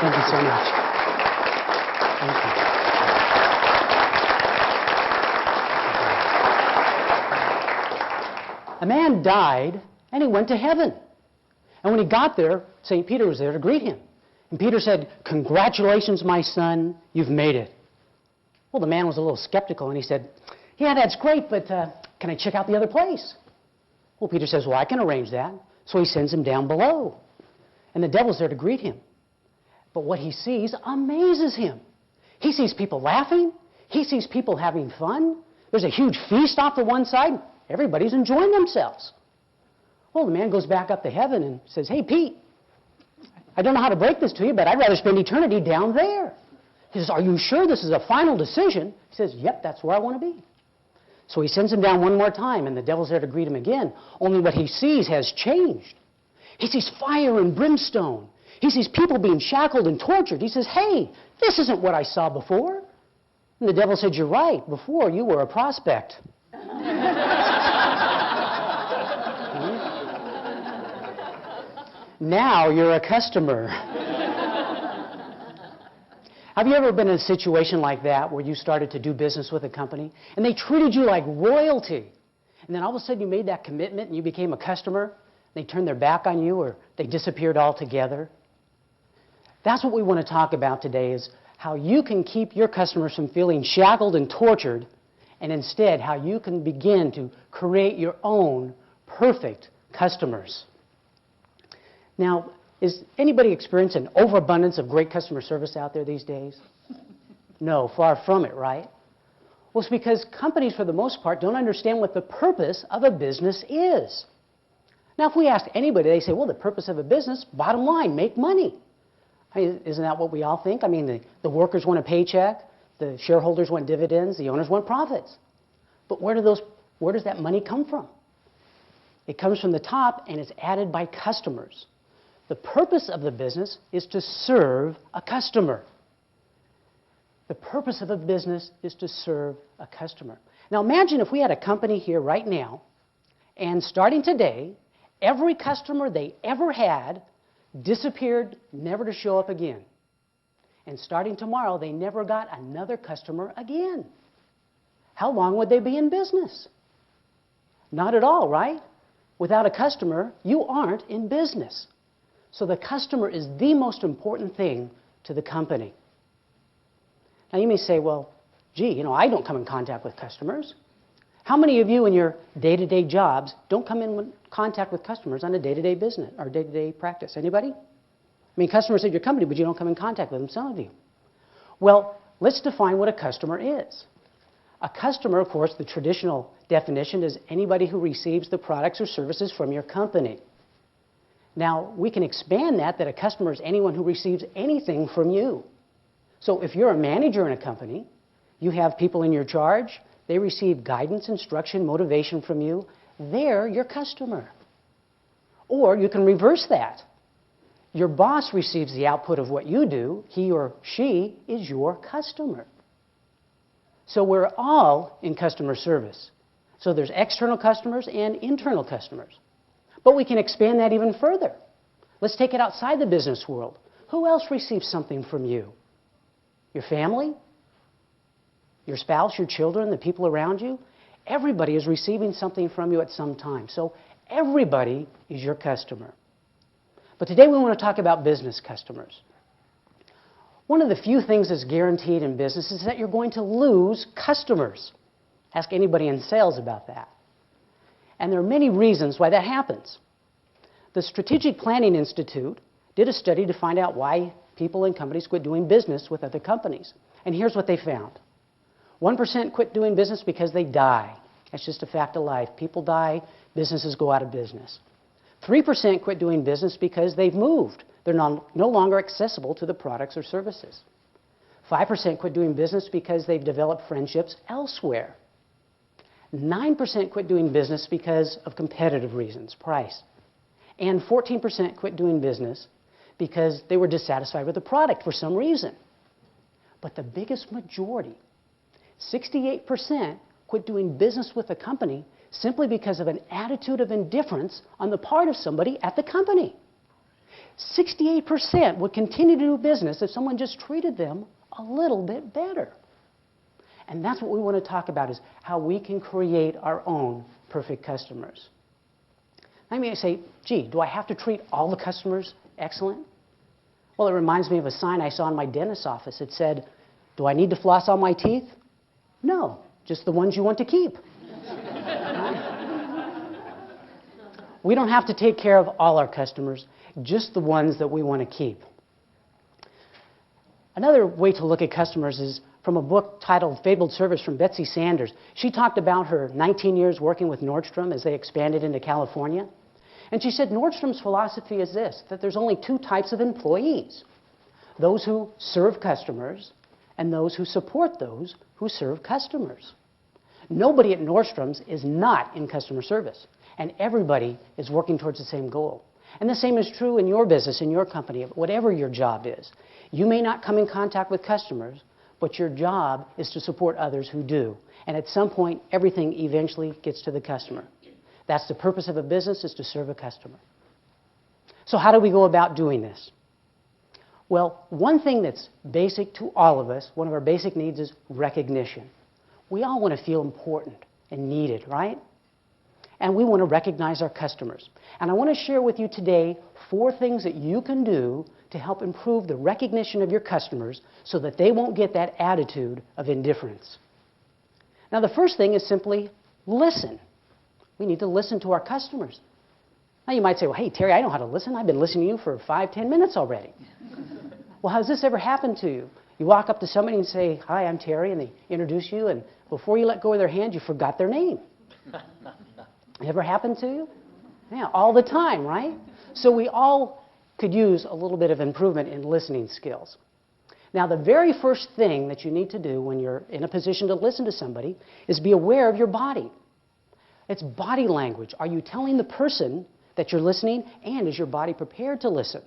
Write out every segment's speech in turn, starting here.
Thank you so much. Thank you. A man died, and he went to heaven. And when he got there, St. Peter was there to greet him. And Peter said, "Congratulations, my son, you've made it." Well, the man was a little skeptical, and he said, "Yeah, that's great, but can I check out the other place?" Well, Peter says, "Well, I can arrange that." So he sends him down below. And the devil's there to greet him. But what he sees amazes him. He sees people laughing. He sees people having fun. There's a huge feast off to one side. Everybody's enjoying themselves. Well, the man goes back up to heaven and says, "Hey, Pete, I don't know how to break this to you, but I'd rather spend eternity down there." He says, "Are you sure this is a final decision?" He says, "Yep, that's where I want to be." So he sends him down one more time, and the devil's there to greet him again. Only what he sees has changed. He sees fire and brimstone. He sees people being shackled and tortured. He says, "Hey, this isn't what I saw before." And the devil said, "You're right. Before, you were a prospect." Now you're a customer. Have you ever been in a situation like that where you started to do business with a company and they treated you like royalty, and then all of a sudden you made that commitment and you became a customer, they turned their back on you or they disappeared altogether? That's what we want to talk about today, is how you can keep your customers from feeling shackled and tortured, and instead how you can begin to create your own perfect customers. Now, is anybody experiencing an overabundance of great customer service out there these days? No, far from it, right? Well, it's because companies, for the most part, don't understand what the purpose of a business is. Now, if we ask anybody, they say, well, the purpose of a business, bottom line, make money. Isn't that what we all think? I mean, the workers want a paycheck, the shareholders want dividends, the owners want profits. But where does that money come from? It comes from the top, and it's added by customers. The purpose of the business is to serve a customer. The purpose of a business is to serve a customer. Now imagine if we had a company here right now, and starting today, every customer they ever had disappeared, never to show up again. And starting tomorrow, they never got another customer again. How long would they be in business? Not at all, right? Without a customer, you aren't in business. So the customer is the most important thing to the company. Now you may say, well, gee, I don't come in contact with customers. How many of you in your day-to-day jobs don't come in contact with customers on a day-to-day business or day-to-day practice? Anybody? I mean, customers at your company, but you don't come in contact with them, some of you. Well, let's define what a customer is. A customer, of course, the traditional definition is anybody who receives the products or services from your company. Now, we can expand that a customer is anyone who receives anything from you. So if you're a manager in a company, you have people in your charge, they receive guidance, instruction, motivation from you, they're your customer. Or you can reverse that. Your boss receives the output of what you do, he or she is your customer. So we're all in customer service. So there's external customers and internal customers. But we can expand that even further. Let's take it outside the business world. Who else receives something from you? Your family? Your spouse, your children, the people around you? Everybody is receiving something from you at some time. So everybody is your customer. But today we want to talk about business customers. One of the few things that's guaranteed in business is that you're going to lose customers. Ask anybody in sales about that. And there are many reasons why that happens. The Strategic Planning Institute did a study to find out why people and companies quit doing business with other companies. And here's what they found. 1% quit doing business because they die. That's just a fact of life. People die, businesses go out of business. 3% quit doing business because they've moved. They're no longer accessible to the products or services. 5% quit doing business because they've developed friendships elsewhere. 9% quit doing business because of competitive reasons, price. And 14% quit doing business because they were dissatisfied with the product for some reason. But the biggest majority, 68%, quit doing business with a company simply because of an attitude of indifference on the part of somebody at the company. 68% would continue to do business if someone just treated them a little bit better. And that's what we want to talk about, is how we can create our own perfect customers. I may say, gee, do I have to treat all the customers excellent? Well, it reminds me of a sign I saw in my dentist's office. It said, do I need to floss all my teeth? No, just the ones you want to keep. We don't have to take care of all our customers, just the ones that we want to keep. Another way to look at customers is from a book titled Fabled Service from Betsy Sanders. She talked about her 19 years working with Nordstrom as they expanded into California. And she said Nordstrom's philosophy is this, that there's only two types of employees: those who serve customers and those who support those who serve customers. Nobody at Nordstrom's is not in customer service, and everybody is working towards the same goal. And the same is true in your business, in your company, whatever your job is. You may not come in contact with customers, but your job is to support others who do. And at some point, everything eventually gets to the customer. That's the purpose of a business, is to serve a customer. So how do we go about doing this? Well, one thing that's basic to all of us, one of our basic needs, is recognition. We all want to feel important and needed, right? And we want to recognize our customers. And I want to share with you today 4 things that you can do to help improve the recognition of your customers so that they won't get that attitude of indifference. Now, the first thing is simply listen. We need to listen to our customers. Now, you might say, well, hey, Terry, I know how to listen. I've been listening to you for 5-10 minutes already. Well, has this ever happened to you? You walk up to somebody and say, hi, I'm Terry, and they introduce you, and before you let go of their hand, you forgot their name. Ever happened to you? Yeah, all the time, right? So we all could use a little bit of improvement in listening skills. Now, the very first thing that you need to do when you're in a position to listen to somebody is be aware of your body. It's body language. Are you telling the person that you're listening, and is your body prepared to listen?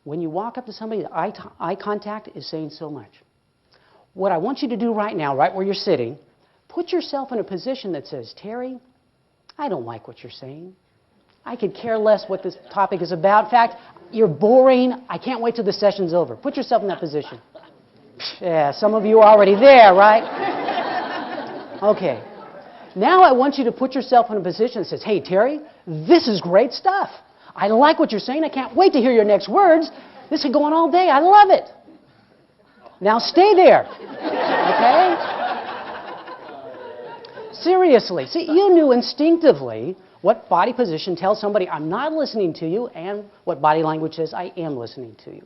When you walk up to somebody, eye contact is saying so much. What I want you to do right now, right where you're sitting, put yourself in a position that says, Terry, I don't like what you're saying. I could care less what this topic is about. In fact, you're boring. I can't wait till the session's over. Put yourself in that position. Yeah, some of you are already there, right? Okay. Now I want you to put yourself in a position that says, hey, Terry, this is great stuff. I like what you're saying. I can't wait to hear your next words. This is going all day. I love it. Now stay there. Okay? Seriously. See, you knew instinctively what body position tells somebody I'm not listening to you, and what body language says I am listening to you.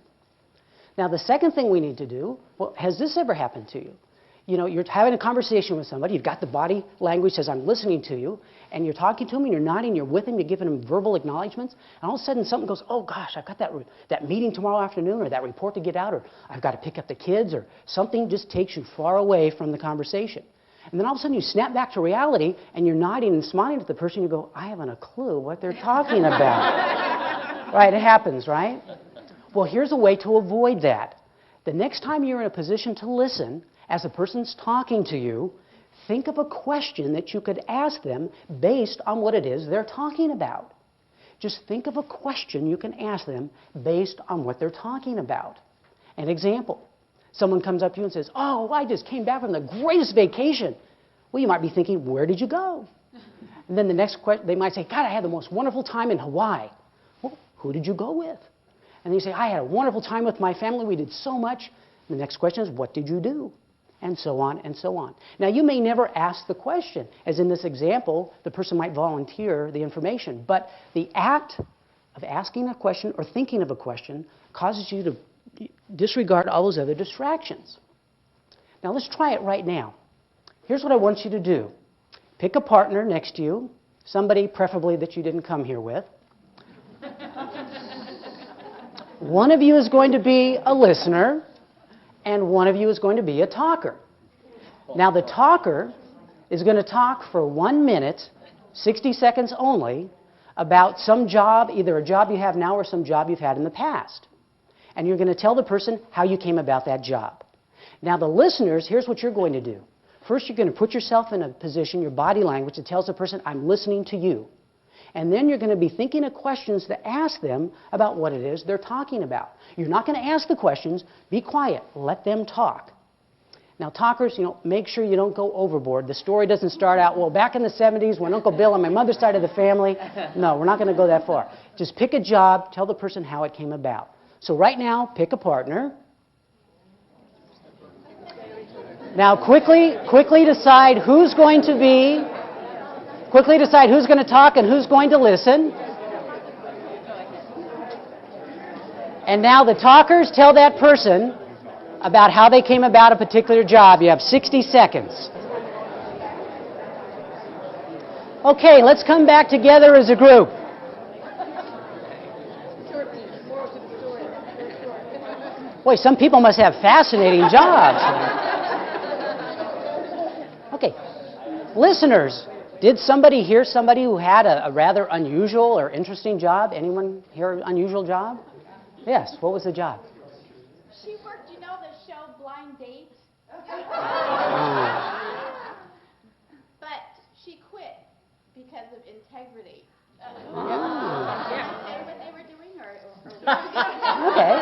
Now, the second thing we need to do, well, has this ever happened to you? You know, you're having a conversation with somebody, you've got the body language says I'm listening to you, and you're talking to them, and you're nodding, you're with them, you're giving them verbal acknowledgments, and all of a sudden something goes, oh gosh, I've got that meeting tomorrow afternoon, or that report to get out, or I've got to pick up the kids, or something just takes you far away from the conversation. And then all of a sudden you snap back to reality, and you're nodding and smiling at the person, you go, I haven't a clue what they're talking about. Right, it happens, right? Well, here's a way to avoid that. The next time you're in a position to listen, as a person's talking to you, think of a question that you could ask them based on what it is they're talking about. Just think of a question you can ask them based on what they're talking about. An example. Someone comes up to you and says, oh, I just came back from the greatest vacation. Well, you might be thinking, where did you go? And then the next question, they might say, God, I had the most wonderful time in Hawaii. Well, who did you go with? And then you say, I had a wonderful time with my family. We did so much. And the next question is, what did you do? And so on and so on. Now, you may never ask the question. As in this example, the person might volunteer the information. But the act of asking a question or thinking of a question causes you to disregard all those other distractions. Now, let's try it right now. Here's what I want you to do. Pick a partner next to you, somebody preferably that you didn't come here with. One of you is going to be a listener, and one of you is going to be a talker. Now, the talker is going to talk for 1 minute, 60 seconds only, about some job, either a job you have now or some job you've had in the past. And you're going to tell the person how you came about that job. Now, the listeners, here's what you're going to do. First, you're going to put yourself in a position, your body language, that tells the person, I'm listening to you. And then you're going to be thinking of questions to ask them about what it is they're talking about. You're not going to ask the questions. Be quiet. Let them talk. Now, talkers, make sure you don't go overboard. The story doesn't start out, well, back in the 70s when Uncle Bill on my mother's side of the family. No, we're not going to go that far. Just pick a job. Tell the person how it came about. So right now, pick a partner. Now, quickly decide who's going to be. Quickly decide who's going to talk and who's going to listen. And now the talkers tell that person about how they came about a particular job. You have 60 seconds. Okay, let's come back together as a group. Boy, some people must have fascinating jobs. Okay, listeners, did somebody hear somebody who had a rather unusual or interesting job? Anyone hear an unusual job? Yes, what was the job? She worked, the show Blind Date? But she quit because of integrity. Say what they were doing or Okay.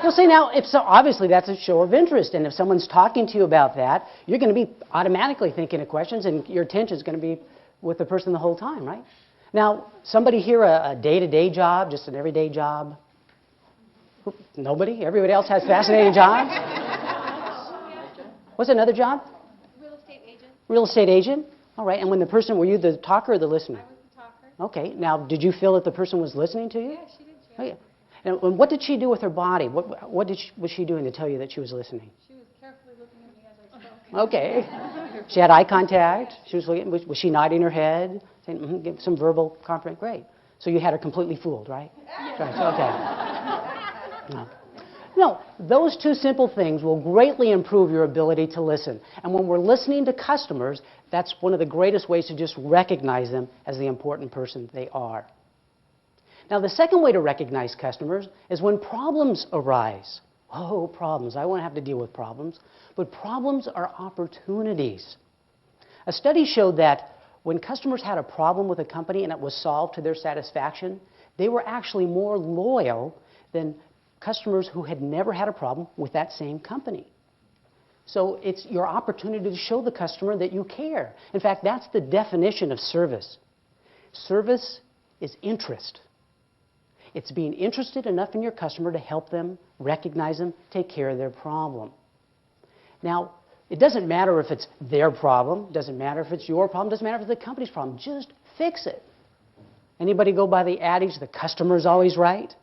Well, see, now, obviously that's a show of interest, and if someone's talking to you about that, you're going to be automatically thinking of questions, and your attention is going to be with the person the whole time, right? Now, somebody here a day-to-day job, just an everyday job? Nobody? Everybody else has fascinating jobs? What's another job? Real estate agent. Real estate agent? All right, and when the person, were you the talker or the listener? I was the talker. Okay, now, did you feel that the person was listening to you? Yeah, she did. Oh, yeah. And what did she do with her body? What was she doing to tell you that she was listening? She was carefully looking at me as I spoke. Okay. She had eye contact. She was looking. Was she nodding her head, saying give some verbal confidence? Great. So you had her completely fooled, right? Yes. Right. Okay. No, those two simple things will greatly improve your ability to listen. And when we're listening to customers, that's one of the greatest ways to just recognize them as the important person they are. Now, the second way to recognize customers is when problems arise. Oh, problems. I won't have to deal with problems. But problems are opportunities. A study showed that when customers had a problem with a company and it was solved to their satisfaction, they were actually more loyal than customers who had never had a problem with that same company. So it's your opportunity to show the customer that you care. In fact, that's the definition of service. Service is interest. It's being interested enough in your customer to help them, recognize them, take care of their problem. Now, it doesn't matter if it's their problem, doesn't matter if it's your problem, doesn't matter if it's the company's problem. Just fix it. Anybody go by the adage, the customer's always right?